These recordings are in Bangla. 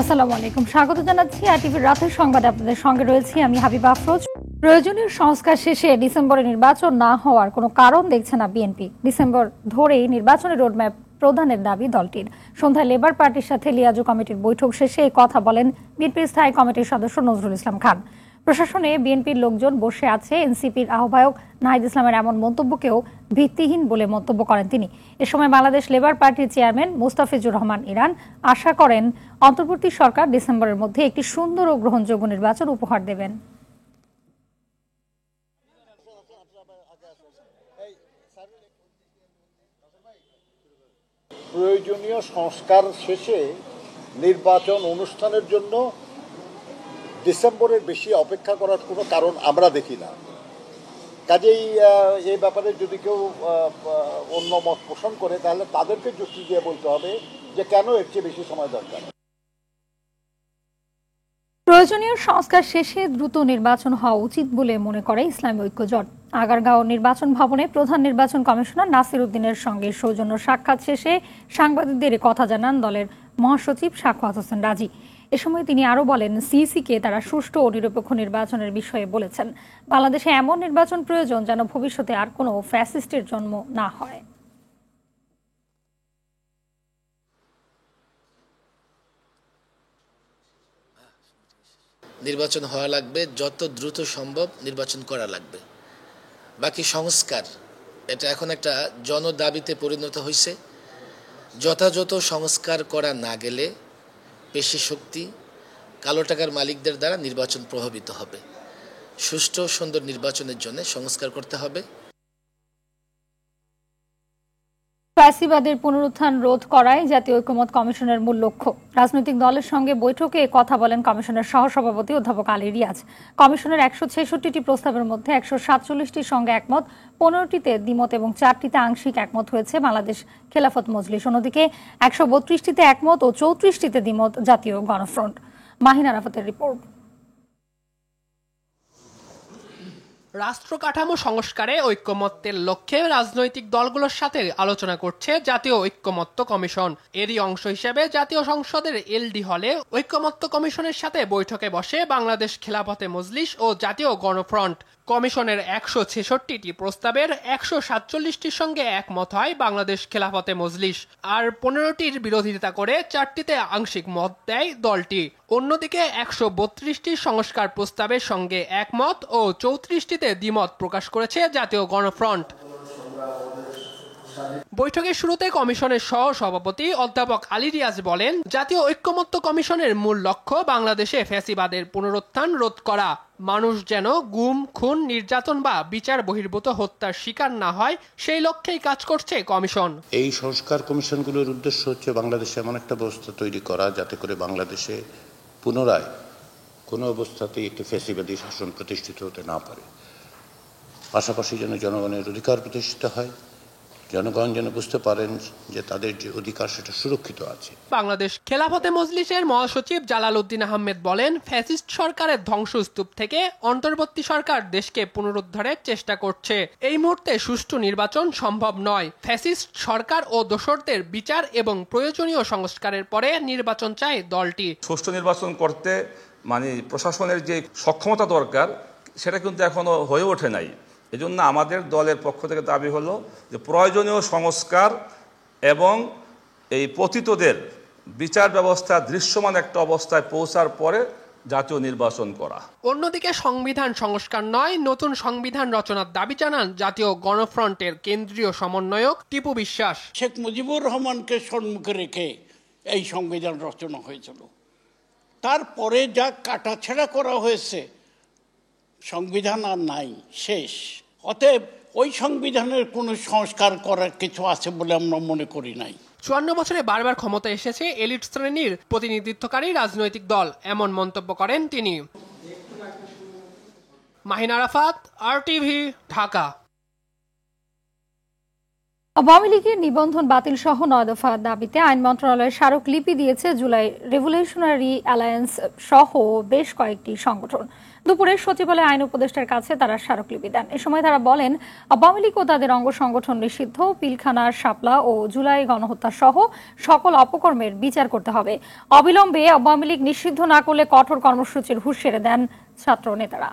আসসালামু আলাইকুম, স্বাগত জানাচ্ছি আরটিভির রাতের সংবাদে। আপনাদের সঙ্গে রয়েছি আমি হাবিবা আফরোজ। প্রয়োজনীয় সংস্কার শেষে ডিসেম্বরে নির্বাচন না হওয়ার কোনো কারণ দেখছে না বিএনপি। ডিসেম্বর ধরেই নির্বাচনের রোডম্যাপ প্রধানের দাবি দলটির। সন্ধ্যায় লেবার পার্টির সাথে লিয়াজু কমিটির বৈঠক শেষে এই কথা বলেন বিএনপির স্থায়ী কমিটির সদস্য নজরুল ইসলাম খান। প্রশাসনে বিএনপির লোকজন বসে আছে, এনসিপির আহ্বায়ক নাহিদ ইসলামের এমন মন্তব্যকেও ভিত্তিহীন বলে মন্তব্য করেন তিনি। এ সময় বাংলাদেশ লেবার পার্টির চেয়ারম্যান মোস্তাফিজুর রহমান ইরান আশা করেন অন্তর্বর্তী সরকার ডিসেম্বরের মধ্যে একটি সুন্দর ও গ্রহণযোগ্য নির্বাচন উপহার দেবেন। প্রয়োজনীয় সংস্কার শেষে নির্বাচন অনুষ্ঠানের জন্য ডিসেম্বরের বেশি অপেক্ষা করার কোনো কারণ আমরা দেখি না। কাজেই এই ব্যাপারে যদি কেউ অন্য মত পোষণ করে তাহলে তাদেরকে যুক্তি দিয়ে বলতে হবে যে কেন এর চেয়ে বেশি সময় দরকার। প্রয়োজনীয় সংস্কার শেষে দ্রুত নির্বাচন হওয়া উচিত বলে মনে করে ইসলামী ঐক্যজোট। আগারগাঁও নির্বাচন ভবনে প্রধান নির্বাচন কমিশনার নাসির উদ্দিনের সঙ্গে সৌজন্য সাক্ষাৎ শেষে সাংবাদিকদের কথা জানান দলের মহাসচিব সাখাওয়াত হোসেন রাজি। এ সময় তিনি আরও বলেন, সিইসিকে তারা সুষ্ঠু ও নিরপেক্ষ নির্বাচনের বিষয়ে বলেছেন। বাংলাদেশে এমন নির্বাচন প্রয়োজন যেন ভবিষ্যতে আর কোনো ফ্যাসিস্টের জন্ম না হয়। নির্বাচন হওয়া লাগবে, যত দ্রুত সম্ভব নির্বাচন করা লাগবে। বাকি সংস্কার এটা এখন একটা জনদাবিতে পরিণত হয়েছে। যথাযথ সংস্কার করা না গেলে পেশি শক্তি, কালো টাকার মালিকদের দ্বারা নির্বাচন প্রভাবিত হবে। সুষ্ঠু সুন্দর নির্বাচনের জন্য সংস্কার করতে হবে। ফ্যাসিবাদের পুনরুত্থান রোধ করাই জাতীয় ঐকমত্য কমিশনের মূল লক্ষ্য। রাজনৈতিক দলের সঙ্গে বৈঠকে কথা বলেন কমিশনের সহসভাপতি অধ্যাপক আলী রিয়াজ। কমিশনের ১৬৬টি প্রস্তাবের মধ্যে ১৪৭টির সঙ্গে একমত, ১৫টিতে দ্বিমত এবং 4টিতে আংশিক একমত হয়েছে বাংলাদেশ খেলাফত মজলিস। অন্যদিকে ১৩২টিতে একমত ও ৩৪টিতে দ্বিমত জাতীয় গণফ্রন্ট। মাহিন আরাফাতের রিপোর্ট। রাষ্ট্র কাঠামো সংস্কারে ঐকমত্যের লক্ষ্যে রাজনৈতিক দলগুলোর সাথে আলোচনা করছে জাতীয় ঐকমত্য কমিশন। এরই অংশ হিসেবে জাতীয় সংসদের এলডি হলে ঐকমত্য কমিশনের সাথে বৈঠকে বসে বাংলাদেশ খেলাফতে মজলিস ও জাতীয় গণফ্রন্ট। কমিশনের ১৬৬টি প্রস্তাবের ১৪৭টির সঙ্গে একমত হয় বাংলাদেশ খেলাফতে মজলিস, আর ১৫টির বিরোধিতা করে 4টিতে আংশিক মত দেয় দলটি। অন্যদিকে ১৩২টির সংস্কার প্রস্তাবের সঙ্গে একমত ও ৩৪টিতে দ্বিমত প্রকাশ করেছে জাতীয় গণফ্রন্ট। বৈঠকের শুরুতে কমিশনের সহ সভাপতি অধ্যাপক আলী রিয়াজ বলেন, জাতীয় ঐকমত্য কমিশনের মূল লক্ষ্য বাংলাদেশে ফ্যাসিবাদের পুনরুত্থান রোধ করা। মানুষ যেন গুম, খুন, নির্যাতন বা বিচার বহির্ভূত হত্যার শিকার না হয়, সেই লক্ষ্যেই কাজ করছে কমিশন। এই সংস্কার কমিশনগুলোর উদ্দেশ্য হচ্ছে বাংলাদেশে এমন একটা ব্যবস্থা তৈরি করা যাতে করে বাংলাদেশে পুনরায় কোনো অবস্থাতেই একটি ফ্যাসিবাদী শাসন প্রতিষ্ঠিত হতে না পারে। পাশাপাশি যেন জনগণের অধিকার প্রতিষ্ঠিত হয়, জনগণ যেন বুঝতে পারেন যে তাদের যে অধিকার সেটা সুরক্ষিত আছে। বাংলাদেশ খেলাফতে মজলিসের মহাসচিব জালাল উদ্দিন আহমেদ বলেন, ফ্যাসিস্ট সরকারের ধ্বংসস্তূপ থেকে অন্তর্বর্তী সরকার দেশকে পুনরুদ্ধারের চেষ্টা করছে। এই মুহূর্তে সুষ্ঠু নির্বাচন সম্ভব নয়। ফ্যাসিস্ট সরকার ও দোসরদের বিচার এবং প্রয়োজনীয় সংস্কারের পরে নির্বাচন চায় দলটি। সুষ্ঠু নির্বাচন করতে প্রশাসনের যে সক্ষমতা দরকার সেটা কিন্তু এখনো হয়ে ওঠে নাই। এজন্য আমাদের দলের পক্ষ থেকে দাবি হলো যে প্রয়োজনীয় সংস্কার এবং এই পতিতদের বিচার ব্যবস্থা দৃশ্যমান একটা অবস্থায় পৌঁছার পরে জাতীয় নির্বাচন করা। অন্যদিকে সংবিধান সংস্কার নয়, নতুন সংবিধান রচনার দাবি জানান জাতীয় গণফ্রন্টের কেন্দ্রীয় সমন্বয়ক টিপু বিশ্বাস। শেখ মুজিবুর রহমানকে সম্মুখে রেখে এই সংবিধান রচনা হয়েছিল। তারপরে যা কাটাছেঁড়া করা হয়েছে, সংবিধান আর নাই, শেষ। অতএব ওই সংবিধানের কোনো সংস্কার করার কিছু আছে বলে আমরা মনে করি নাই। ৫৪ বছরে বারবার ক্ষমতা এসেছে এলিট শ্রেণীর প্রতিনিধিত্বকারী রাজনৈতিক দল, এমন মন্তব্য করেন তিনি। মাহিন আরাফাত, আরটিভি, ঢাকা। আওয়ামী লীগের নিবন্ধন বাতিল সহ 9 দফা দাবিতে আইন মন্ত্রণালয় স্মারকলিপি দিয়েছে জুলাই রেভলিউশনারি অ্যালায়েন্স সহ বেশ কয়েকটি সংগঠন। দুপুরে সচিবালয় আইন উপদেষ্টার কাছে তারা স্মারকলিপি দেন। এ সময় তারা বলেন, আওয়ামী লীগ ও তাদের অঙ্গ সংগঠন নিষিদ্ধ, পিলখানা, শাপলা ও জুলাই গণহত্যা সহ সকল অপকর্মের বিচার করতে হবে। অবিলম্বে আওয়ামী লীগ নিষিদ্ধ না করলে কঠোর কর্মসূচির হুঁশিয়ারি দেন ছাত্র নেতারা।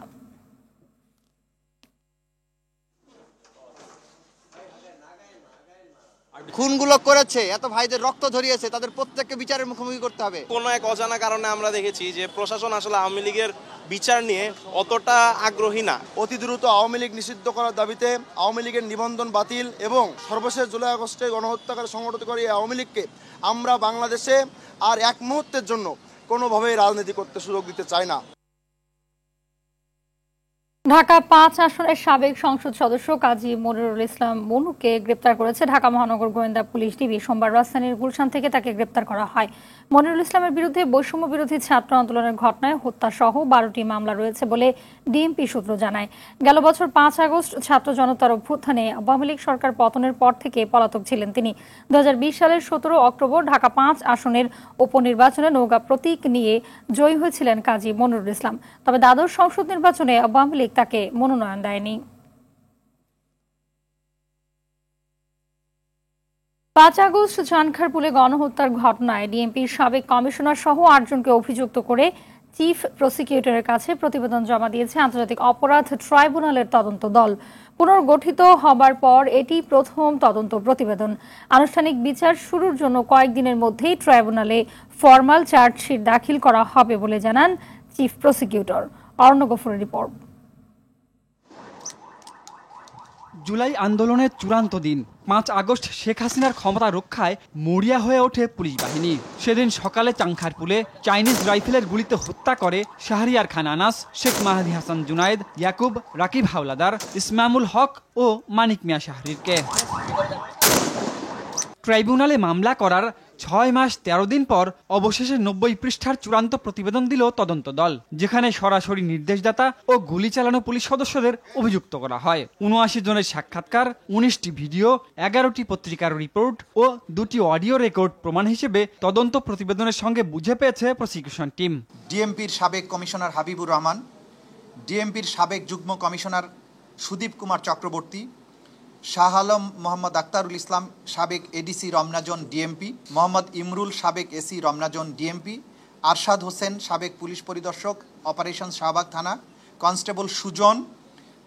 খুনগুলো করেছে, এত ভাইদের রক্ত ঝরিয়েছে, তাদের প্রত্যেককে বিচারের মুখোমুখি করতে হবে। কোনো এক অজানা কারণে আমরা দেখেছি যে প্রশাসন আসলে আওয়ামী লীগের বিচার নিয়ে অতটা আগ্রহী না। অতি দ্রুত আওয়ামী লীগ নিষিদ্ধ করার দাবিতে আওয়ামী লীগের নিবন্ধন বাতিল এবং সর্বশেষ জুলাই আগস্টে গণহত্যাকারী সংগঠিত করে আওয়ামী লীগকে আমরা বাংলাদেশে আর এক মুহূর্তের জন্য কোনোভাবেই রাজনীতি করতে সুযোগ দিতে চাই না। ঢাকা 5 আসনের সাবেক সংসদ সদস্য কাজী মনিরুল ইসলাম মনুকে গ্রেপ্তার করেছে ঢাকা মহানগর গোয়েন্দা পুলিশ ডিবি। সোমবার রাজধানীর গুলশান থেকে তাকে গ্রেপ্তার করা হয়। মনিরুল ইসলামের বিরুদ্ধে বৈষম্য বিরোধী ছাত্র আন্দোলনের ঘটনায় হত্যা সহ 12টি মামলা রয়েছে বলে ডিএমপি সূত্র জানায়। গেল বছর 5 আগস্ট ছাত্র জনতার অভ্যুত্থানে আওয়ামী লীগ সরকার পতনের পর থেকে পলাতক ছিলেন তিনি। 2020 সালের 17 অক্টোবর ঢাকা 5 আসনের উপনির্বাচনে নৌকা প্রতীক নিয়ে জয়ী হয়েছিলেন কাজী মনিরুল ইসলাম। তবে দ্বাদশ সংসদ নির্বাচনে আওয়ামী লীগ তাকে মনোনয়ন দেয়নি। 5 আগস্ট চানখারপুলে গণহত্যার ঘটনায় ডিএমপির সাবেক কমিশনার সহ 8 জনকে অভিযুক্ত করে চিফ প্রসিকিউটরের কাছে প্রতিবেদন জমা দিয়েছে আন্তর্জাতিক অপরাধ ট্রাইব্যুনালের তদন্ত দল। পুনর্গঠিত হবার পর এটি প্রথম তদন্ত প্রতিবেদন। আনুষ্ঠানিক বিচার শুরুর জন্য কয়েকদিনের মধ্যেই ট্রাইব্যুনালে ফরমাল চার্জশিট দাখিল করা হবে বলে জানান চিফ প্রসিকিউটর। অরণ্য গফুরের রিপোর্ট। জুলাই আন্দোলনের চূড়ান্ত দিন 5 আগস্ট শেখ হাসিনার ক্ষমতা রক্ষায় মরিয়া হয়ে ওঠে পুলিশ বাহিনী। সেদিন সকালে চাংখারপুলে চাইনিজ রাইফেলের গুলিতে হত্যা করে শাহরিয়ার খান আনাস, শেখ মাহাদি হাসান জুনায়েদ, ইয়াকুব, রাকিব হাওলাদার, ইসমামুল হক ও মানিক মিয়া শাহরিরকে। ট্রাইব্যুনালে মামলা করার 6 মাস 13 দিন পর অবশেষে 90 পৃষ্ঠার চূড়ান্ত প্রতিবেদন দিল তদন্ত দল, যেখানে সরাসরি নির্দেশদাতা ও গুলি চালানো পুলিশ সদস্যদের অভিযুক্ত করা হয়। 79 জনের সাক্ষাৎকার, 19টি ভিডিও, 11টি পত্রিকার রিপোর্ট ও 2টি অডিও রেকর্ড প্রমাণ হিসেবে তদন্ত প্রতিবেদনের সঙ্গে বুঝে পেয়েছে প্রসিকিউশন টিম। ডিএমপির সাবেক কমিশনার হাবিবুর রহমান, ডিএমপির সাবেক যুগ্ম কমিশনার সুদীপ কুমার চক্রবর্তী, শাহ আলম মোহাম্মদ আক্তারুল ইসলাম সাবেক ADC Ramna zone DMP, Mohammad Imrul সাবেক AC Ramna zone DMP, Arshad Hossain সাবেক পুলিশ পরিদর্শক অপারেশন শাহবাগ থানা, কনস্টেবল সুজন,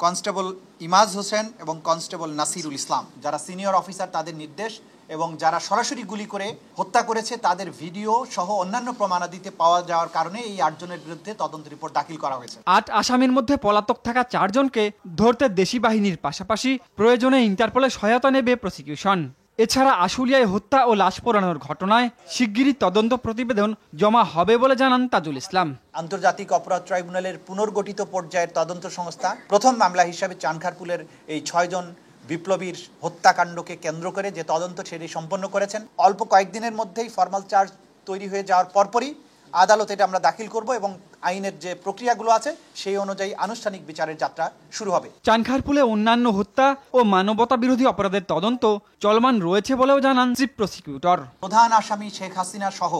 কনস্টেবল ইমাজ হোসেন এবং কনস্টেবল নাসিরুল ইসলাম, যারা সিনিয়র অফিসার তাদের নির্দেশ এবং যারা সরাসরি গুলি করে হত্যা করেছে তাদের ভিডিও সহ অন্যান্য প্রমাণাদিতে পাওয়া যাওয়ার কারণে এই 8 জনের বিরুদ্ধে তদন্ত রিপোর্ট দাখিল করা হয়েছে। 8 আসামির মধ্যে পলাতক থাকা 4 জনকে ধরতে দেশি বাহিনীর পাশাপাশি প্রয়োজনে ইন্টারপোলের সহায়তা নেবে প্রসিকিউশন। এছাড়া আশুলিয়ায় হত্যা ও লাশ পোড়ানোর ঘটনায় শিগগিরই তদন্ত প্রতিবেদন জমা হবে বলে জানান তাজুল ইসলাম। আন্তর্জাতিক অপরাধ ট্রাইব্যুনালের পুনর্গঠিত পর্যায়ের তদন্ত সংস্থা প্রথম মামলা হিসাবে চানখারপুলের এই 6 জন বিপ্লবীর হত্যাকাণ্ডকে কেন্দ্র করে যে তদন্ত সেটি সম্পন্ন করেছেন। অল্প কয়েকদিনের মধ্যেই ফরমাল চার্জ তৈরি হয়ে যাওয়ার পরপরই আদালতে এটা আমরা দাখিল করব এবং আইনের যে প্রক্রিয়াগুলো আছে সেই অনুযায়ী আনুষ্ঠানিক বিচারের যাত্রা শুরু হবে। চানখারপুলে অন্যান্য হত্যা ও মানবতা বিরোধী অপরাধের তদন্ত চলমান রয়েছে বলেও জানান চিফ প্রসিকিউটর। প্রধান আসামি শেখ হাসিনা সহ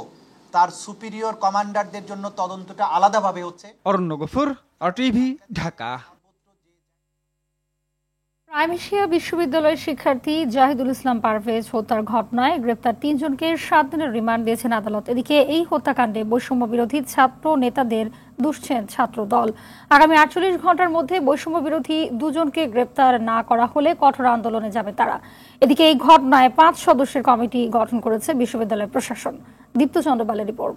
তার সুপিরিয়র কমান্ডারদের জন্য তদন্তটা আলাদাভাবে হচ্ছে। Aranya Gafur, RTV, Dhaka. Prime Asia বিশ্ববিদ্যালয়ের শিক্ষার্থী জাহিদুল ইসলাম পারভেজ হত্যার ঘটনায় গ্রেপ্তার 3 জনকে 7 দিনের রিমান্ড দিয়েছেন আদালত। এদিকে এই হত্যাকাণ্ডে বৈষম্য বিরোধী ছাত্র নেতাদের দুষছেন ছাত্র দল। আগামী 48 ঘন্টার মধ্যে বৈষম্য বিরোধী 2 জনকে গ্রেপ্তার না করা হলে কঠোর আন্দোলনে যাবে তারা। এদিকে এই ঘটনায় 5 সদস্যের কমিটি গঠন করেছে বিশ্ববিদ্যালয় প্রশাসন। দীপ্ত চন্দ্রবালের রিপোর্ট।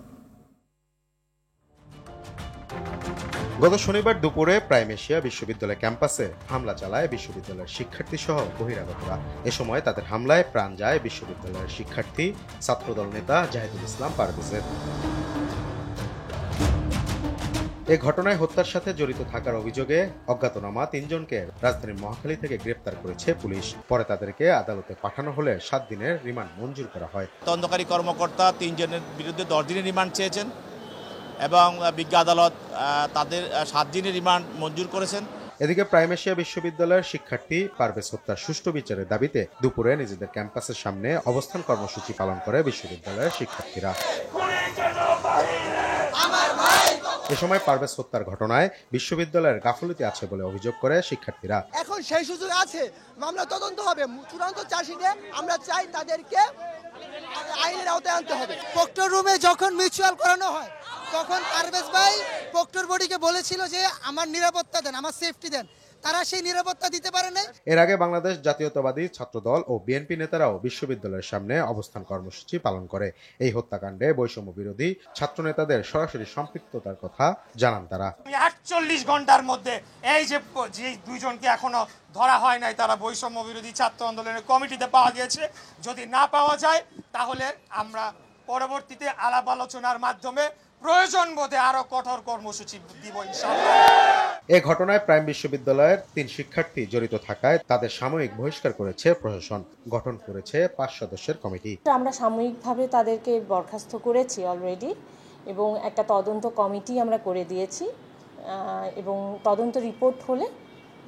গত শনিবার দুপুরে প্রাইম এশিয়া বিশ্ববিদ্যালয় ক্যাম্পাসে হামলা চালায় বিশ্ববিদ্যালয়ের শিক্ষার্থী সহ বহিরাগতরা। এ সময় তাদের হামলায় প্রাণ যায় বিশ্ববিদ্যালয়ের শিক্ষার্থী ছাত্রদল নেতা জাহিদুল ইসলাম পারভেজের। এ ঘটনায় হত্যার সাথে জড়িত থাকার অভিযোগে অজ্ঞাতনামা 3 জনকে রাজধানীর মহাখালী থেকে গ্রেপ্তার করেছে পুলিশ। পরে তাদেরকে আদালতে পাঠানো হলে 7 দিনের রিমান্ড মঞ্জুর করা হয়। তদন্তকারী কর্মকর্তা 3 জনের বিরুদ্ধে 10 দিনের রিমান্ড চেয়েছেন এবং বিজ্ঞ আদালত তাদের 7 দিনের রিমান্ড মঞ্জুর করেছেন। এদিকে প্রাইম এশিয়া বিশ্ববিদ্যালয়ের শিক্ষার্থী পারভেজ হত্যার সুষ্ঠু বিচারের দাবিতে দুপুরে নিজেদের ক্যাম্পাসের সামনে অবস্থান কর্মসূচি পালন করে বিশ্ববিদ্যালয়ের শিক্ষার্থীরা। এ সময় পারভেজ হত্যার ঘটনায় বিশ্ববিদ্যালয়ের গাফলতি আছে বলে অভিযোগ করে শিক্ষার্থীরা। এখন সেই সুযোগ আছে, মামলা তদন্ত হবে, চূড়ান্ত চার্জশিটে আমরা চাই তাদেরকে আইনের আওতায় আনতে হবে। প্রক্টর রুমে যখন মিউচুয়াল করানো হয় তখন পারভেজ ভাই প্রক্টর বডিকে বলেছিল যে আমার নিরাপত্তা দেন, আমার সেফটি দেন, তারা সেই নিরাপত্তা দিতে পারে না। এর আগে বাংলাদেশ জাতীয়তাবাদী ছাত্রদল ও বিএনপি নেতারাও বিশ্ববিদ্যালয়ের সামনে অবস্থান কর্মসূচি পালন করে। এই হত্যাকাণ্ডে বৈষম্য বিরোধী ছাত্র নেতাদের সরাসরি সম্পৃক্ততার কথা জানান তারা। 48 ঘন্টার মধ্যে এই যে দুইজনকে এখনো ধরা হয় নাই, তারা বৈষম্য বিরোধী ছাত্র আন্দোলনের কমিটিতে পাওয়া গিয়েছে। যদি না পাওয়া যায় তাহলে আমরা পরবর্তীতে আলাপ আলোচনার মাধ্যমে প্রয়োজন বোধে আরো কঠোর কর্মসূচি দিব ইনশাআল্লাহ। এই ঘটনায় প্রাইম বিশ্ববিদ্যালয়ের 3 শিক্ষার্থী জড়িত থাকায় তাদের সাময়িক বহিষ্কার করেছে প্রশাসন, গঠন করেছে 5 সদস্যের কমিটি। আমরা সাময়িকভাবে তাদেরকে বরখাস্ত করেছি অলরেডি এবং একটা তদন্ত কমিটি আমরা করে দিয়েছি এবং তদন্ত রিপোর্ট হলে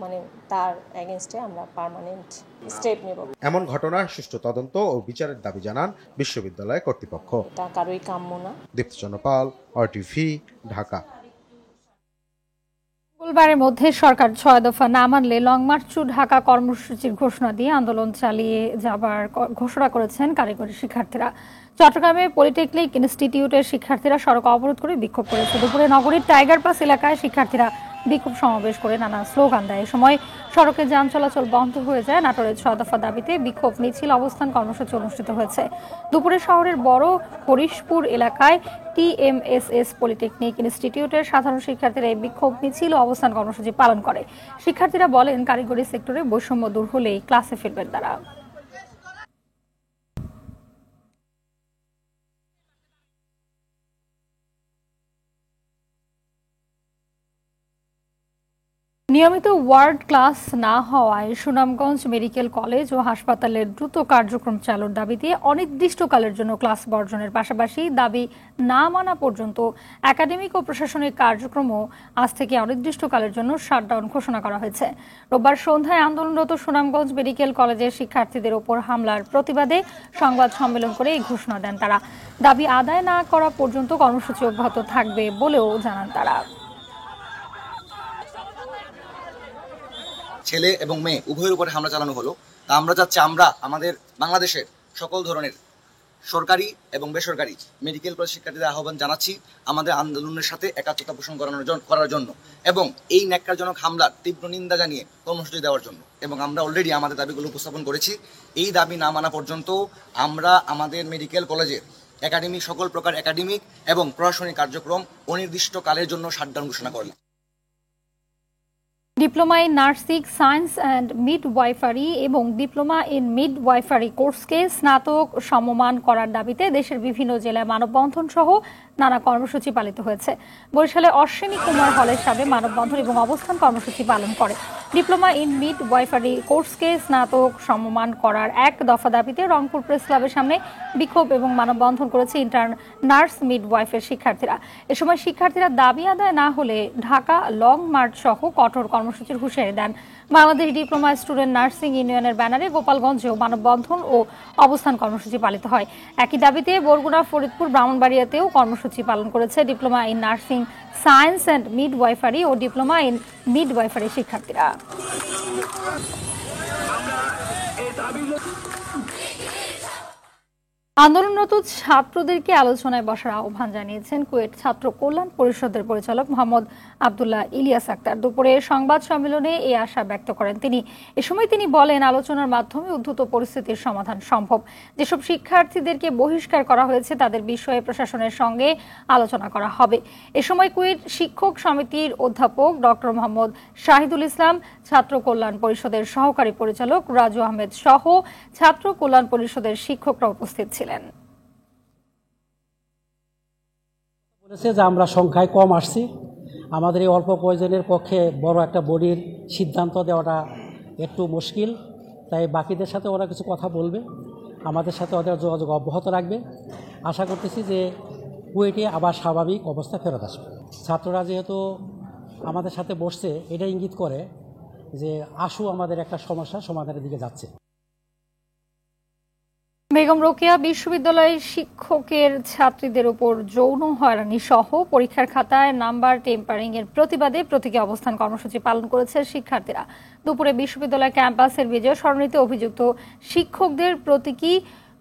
মানে তার এগেইনস্টে আমরা পার্মানেন্ট স্টেপ নেব। এমন ঘটনার সুষ্ঠু তদন্ত ও বিচারের দাবি জানান বিশ্ববিদ্যালয় কর্তৃপক্ষ। তা কারোই কাম্য না। দীপ্তচন্দ্র পাল, RTV, ঢাকা। মঙ্গলবারের মধ্যে সরকার 6 দফা না মানলে লং মার্চ টু ঢাকা কর্মসূচির ঘোষণা দিয়ে আন্দোলন চালিয়ে যাবার ঘোষণা করেছেন কারিগরি শিক্ষার্থীরা। চট্টগ্রামে পলিটেকনিক ইনস্টিটিউটের শিক্ষার্থীরা সড়ক অবরোধ করে বিক্ষোভ করেছে। দুপুরে নগরীর টাইগার পাস এলাকায় শিক্ষার্থীরা বিক্ষোভ সমাবেশ করে নানা স্লোগান দেয়। এ সময় সড়কে যান চলাচল বন্ধ হয়ে যায়। নাটোরের 6 দফা দাবিতে বিক্ষোভ মিছিল অবস্থান কর্মসূচি অনুষ্ঠিত হয়েছে। দুপুরে শহরের বড় হরিশপুর এলাকায় TMSS পলিটেকনিক ইনস্টিটিউটের সাধারণ শিক্ষার্থীরা এই বিক্ষোভ মিছিল ও অবস্থান কর্মসূচি পালন করে। শিক্ষার্থীরা বলেন, কারিগরি সেক্টরে বৈষম্য দূর হলেই ক্লাসে ফিরবেন তারা। নিয়মিত ওয়ার্ড ক্লাস না হওয়ায় সুনামগঞ্জ মেডিকেল কলেজ ও হাসপাতালের দ্রুত কার্যক্রম চালুর দাবিতে অনির্দিষ্টকালের জন্য ক্লাস বর্জনের পাশাপাশি দাবি না মানা পর্যন্ত একাডেমিক ও প্রশাসনিক কার্যক্রমও আজ থেকে অনির্দিষ্টকালের জন্য শাটডাউন ঘোষণা করা হয়েছে। রোববার সন্ধ্যায় আন্দোলনরত সুনামগঞ্জ মেডিকেল কলেজের শিক্ষার্থীদের ওপর হামলার প্রতিবাদে সংবাদ সম্মেলন করে এই ঘোষণা দেন তারা। দাবি আদায় না করা পর্যন্ত কর্মসূচি অব্যাহত থাকবে বলেও জানান তারা। ছেলে এবং মেয়ে উভয়ের উপরে হামলা চালানো হলো। তা আমরা চাচ্ছি আমরা আমাদের বাংলাদেশের সকল ধরনের সরকারি এবং বেসরকারি মেডিকেল কলেজ শিক্ষার্থীদের আহ্বান জানাচ্ছি আমাদের আন্দোলনের সাথে একাত্মতা পোষণ করার জন্য এবং এই ন্যাক্কারজনক হামলার তীব্র নিন্দা জানিয়ে কর্মসূচি দেওয়ার জন্য। এবং আমরা অলরেডি আমাদের দাবিগুলো উপস্থাপন করেছি। এই দাবি না মানা পর্যন্ত আমরা আমাদের মেডিকেল কলেজের একাডেমিক সকল প্রকার একাডেমিক এবং প্রশাসনিক কার্যক্রম অনির্দিষ্টকালের জন্য শাটডাউন ঘোষণা করলাম। Diploma in nursing science and midwifery এবং ডিপ্লোমা ইন মিডওয়াইফারি কোর্সকে স্নাতক সমমান করার দাবিতে দেশের বিভিন্ন জেলায় মানববন্ধন সহ নানা কর্মসূচি পালিত হয়েছে। বরিশালে অশ্বিনী কুমার হলের সামনে মানববন্ধন এবং অবস্থান কর্মসূচি পালন করে। ডিপ্লোমা ইন মিডওয়াইফারি কোর্সকে স্নাতক সমমান করার 1 দফা দাবিতে রংপুর প্রেস ক্লাবের সামনে বিক্ষোভ এবং মানববন্ধন করেছে ইন্টার্ন নার্স মিডওয়াইফের শিক্ষার্থীরা। এ সময় শিক্ষার্থীরা দাবি আদায় না হলে ঢাকা লং মার্চ সহ কঠোর কর্মসূচির হুঁশিয়ারি দেন। বাংলাদেশ ডিপ্লোমা স্টুডেন্ট নার্সিং ইউনিয়নের ব্যানারে গোপালগঞ্জেও মানববন্ধন ও অবস্থান কর্মসূচি পালিত হয়। একই দাবিতে বরগুনা, ফরিদপুর, ব্রাহ্মণবাড়িয়াতেও কর্মসূচি পালন করেছে diploma in nursing science and midwifery ও ডিপ্লোমা ইন মিডওয়াইফারি শিক্ষার্থীরা। আন্দোলনরত ছাত্রদেরকে আলোচনায় বসার আহ্বান জানিয়েছেন কুয়েট ছাত্র কল্যাণ পরিষদের পরিচালক মোহাম্মদ আব্দুল্লাহ ইলিয়াস আক্তার। দুপুরে সংবাদ সম্মেলনে এই আশা ব্যক্ত করেন তিনি। এ সময় তিনি বলেন, আলোচনার মাধ্যমে উদ্ভূত পরিস্থিতির সমাধান সম্ভব। যেসব শিক্ষার্থীদেরকে বহিষ্কার করা হয়েছে তাদের বিষয়ে প্রশাসনের সঙ্গে আলোচনা করা হবে। এ সময় কুয়েট শিক্ষক সমিতির অধ্যাপক ডক্টর মোহাম্মদ শাহিদুল ইসলাম, ছাত্র কল্যাণ পরিষদের সহকারী পরিচালক রাজু আহমেদ সহ ছাত্র কল্যাণ পরিষদের শিক্ষকরা উপস্থিত ছিলেন। বলেছে যে আমরা সংখ্যায় কম আসছি, আমাদের এই অল্প কয়েকজনের পক্ষে বড় একটা বডির সিদ্ধান্ত দেওয়াটা একটু মুশকিল, তাই বাকিদের সাথে ওরা কিছু কথা বলবে, আমাদের সাথে ওদের যোগাযোগ অব্যাহত রাখবে। আশা করতেছি যে কুয়েটে আবার স্বাভাবিক অবস্থা ফেরত আসবে। ছাত্ররা যেহেতু আমাদের সাথে বসছে, এটা ইঙ্গিত করে যে আশু আমাদের একটা সমস্যা সমাধানের দিকে যাচ্ছে। বেগম রোকেয়া বিশ্ববিদ্যালয়ের শিক্ষকের ছাত্রীদের উপর যৌন হয়রানি সহ পরীক্ষার খাতায় নাম্বার টেম্পারিং এর প্রতিবাদে প্রতীকী অবস্থান কর্মসূচি পালন করেছে শিক্ষার্থীরা। দুপুরে বিশ্ববিদ্যালয় ক্যাম্পাসের বিজয় সরণিতে অভিযুক্ত শিক্ষকদের প্রতীকী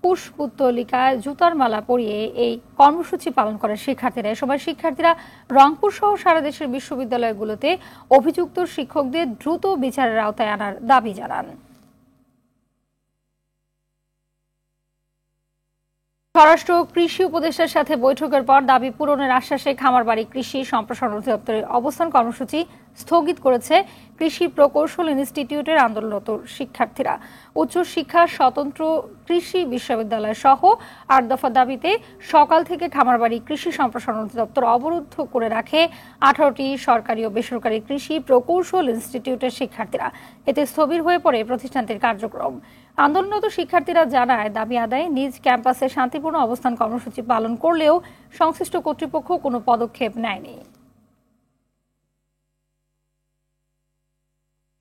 পুষ্পোত্তলিকায় জুতার মালা পরিয়ে এই কর্মসূচি পালন করেন শিক্ষার্থীরা। এ সময় শিক্ষার্থীরা রংপুর সহ সারা দেশের বিশ্ববিদ্যালয়গুলোতে অভিযুক্ত শিক্ষকদের দ্রুত বিচারের আওতায় আনার দাবি জানান। স্বরাষ্ট্র কৃষি উপদেষ্টার সাথে বৈঠকের পর দাবি পূরণের আশ্বাসে খামারবাড়ি কৃষি সম্প্রসারণ অধিদপ্তরের অবস্থান কর্মসূচি স্থগিত করেছে কৃষি প্রকৌশল ইনস্টিটিউটের আন্দোলনরত শিক্ষার্থীরা। উচ্চশিক্ষা স্বতন্ত্র কৃষি বিশ্ববিদ্যালয় সহ ৮ দফা দাবিতে সকাল থেকে খামারবাড়ি কৃষি সম্প্রসারণ অধিদপ্তর অবরুদ্ধ করে রাখে ১৮টি সরকারি ও বেসরকারি কৃষি প্রকৌশল ইনস্টিটিউটের শিক্ষার্থীরা। এতে স্থবির হয়ে পড়ে প্রতিষ্ঠানটির কার্যক্রম। আন্দোলনরত শিক্ষার্থীরা জানায়, দাবি আদায়ে নিজ ক্যাম্পাসে শান্তিপূর্ণ অবস্থান কর্মসূচি পালন করলেও সংশ্লিষ্ট কর্তৃপক্ষ কোনো পদক্ষেপ নেয়নি।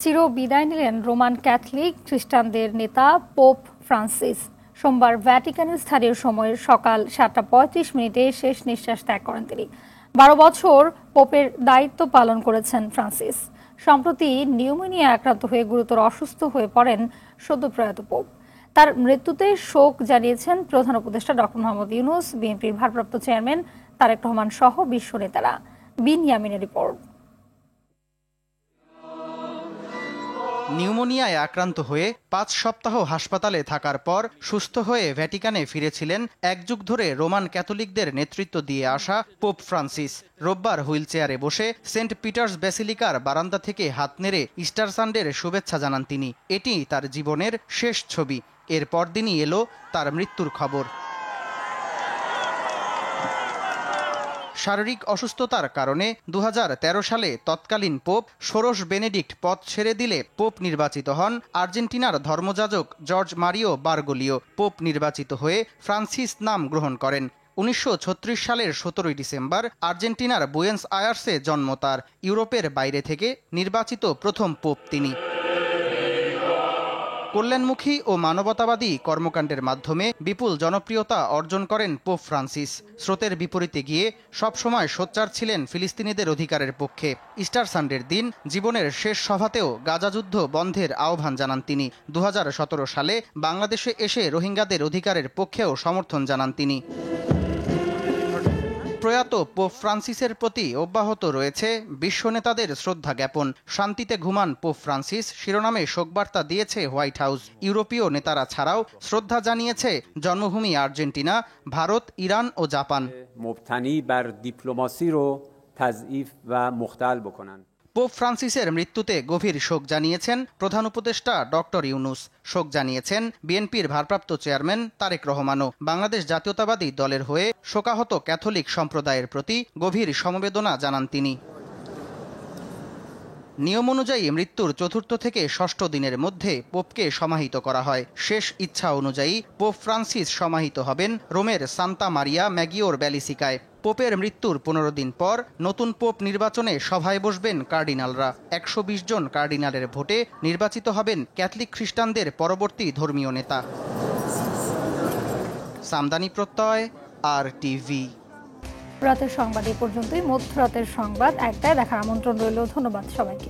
চির বিদায় নিলেন রোমান ক্যাথলিক খ্রিস্টানদের নেতা পোপ ফ্রান্সিস। সোমবার ভ্যাটিকানের স্থানীয় সময়ের সকাল ৭:৩৫ শেষ নিঃশ্বাস ত্যাগ করেন তিনি। ১২ বছর পোপের দায়িত্ব পালন করেছেন ফ্রান্সিস। সম্প্রতি নিউমোনিয়া আক্রান্ত হয়ে গুরুতর অসুস্থ হয়ে পড়েন সদ্য প্রয়াত পোপ। তার মৃত্যুতে শোক জানিয়েছেন প্রধান উপদেষ্টা ডক্টর মোহাম্মদ ইউনূস, বিএনপির ভারপ্রাপ্ত চেয়ারম্যান তারেক রহমান সহ বিশ্ব নেতারা। বিনয়ামিনের রিপোর্ট। নিউমোনিয়ায় আক্রান্ত হয়ে ৫ সপ্তাহ হাসপাতালে থাকার পর সুস্থ হয়ে ভ্যাটিকানে ফিরেছিলেন এক যুগ ধরে রোমান ক্যাথলিকদের নেতৃত্ব দিয়ে আসা পোপ ফ্রান্সিস। রোববার হুইলচেয়ারে বসে সেন্ট পিটার্স ব্যাসিলিকার বারান্দা থেকে হাত নেড়ে ইস্টার সানডের শুভেচ্ছা জানান তিনি। এটি তার জীবনের শেষ ছবি। এর পরদিনই এলো তার মৃত্যুর খবর। শারীরিক অসুস্থতার কারণে ২০১৩ সালে তৎকালীন পোপ ষোড়শ বেনেডিক্ট পদ ছেড়ে দিলে পোপ নির্বাচিত হন আর্জেন্টিনার ধর্মযাজক জর্জ মারিও বারগোলিও। পোপ নির্বাচিত হয়ে ফ্রান্সিস নাম গ্রহণ করেন। ১৯৩৬ সালের ১৭ ডিসেম্বর আর্জেন্টিনার বুয়েন্স আয়ার্সে জন্ম তার। ইউরোপের বাইরে থেকে নির্বাচিত প্রথম পোপ তিনি। কল্যাণমুখী ও মানবতাবাদী কর্মকাণ্ডের মাধ্যমে বিপুল জনপ্রিয়তা অর্জন করেন পোপ ফ্রান্সিস। স্রোতের বিপরীতে গিয়ে সবসময় সোচ্চার ছিলেন ফিলিস্তিনিদের অধিকারের পক্ষে। ইস্টার সানডের দিন জীবনের শেষ সভাতেও গাজা যুদ্ধ বন্ধের আহ্বান জানান তিনি। ২০১৭ সালে বাংলাদেশে এসে রোহিঙ্গাদের অধিকারের পক্ষেও সমর্থন জানান তিনি। প্রয়াত পোপ ফ্রান্সিসের প্রতি অব্যাহত রয়েছে বিশ্ব নেতাদের শ্রদ্ধা জ্ঞাপন। শান্তিতে ঘুমান পোপ ফ্রান্সিস শিরোনামে শোকবার্তা দিয়েছে হোয়াইট হাউস। ইউরোপীয় নেতারা ছাড়াও শ্রদ্ধা জানিয়েছে জন্মভূমি আর্জেন্টিনা, ভারত, ইরান ও জাপান। মুবতানি বার ডিপ্লোমাসি রো তাযঈফ ওয়া মুখতাল বকনান। পোপ ফ্রান্সিসের মৃত্যুতে গভীর শোক জানিয়েছেন প্রধান উপদেষ্টা ডক্টর ইউনূস। শোক জানিয়েছেন বিএনপির ভারপ্রাপ্ত চেয়ারম্যান তারেক রহমানও। বাংলাদেশ জাতীয়তাবাদী দলের হয়ে শোকাহত ক্যাথলিক সম্প্রদায়ের প্রতি গভীর সমবেদনা জানান তিনি। নিয়ম অনুযায়ী মৃত্যুর ৪র্থ থেকে ৬ষ্ঠ দিনের মধ্যে পোপকে সমাহিত করা হয়। শেষ ইচ্ছা অনুযায়ী পোপ ফ্রান্সিস সমাহিত হবেন রোমের সান্তা মারিয়া ম্যাগিওর ব্যালিসিকায়। পোপের মৃত্যুর ১৫ দিন পর নতুন পোপ নির্বাচনে সভায় বসবেন কার্ডিনালরা। ১২০ জন কার্ডিনালের ভোটে নির্বাচিত হবেন ক্যাথলিক খ্রিস্টানদের পরবর্তী ধর্মীয় নেতা। সামদানি প্রত্যয়, RTV। রাতের সংবাদ এ পর্যন্তই। মধ্যরাতের সংবাদ ১টায় দেখার আমন্ত্রণ রইল। ধন্যবাদ সবাইকে।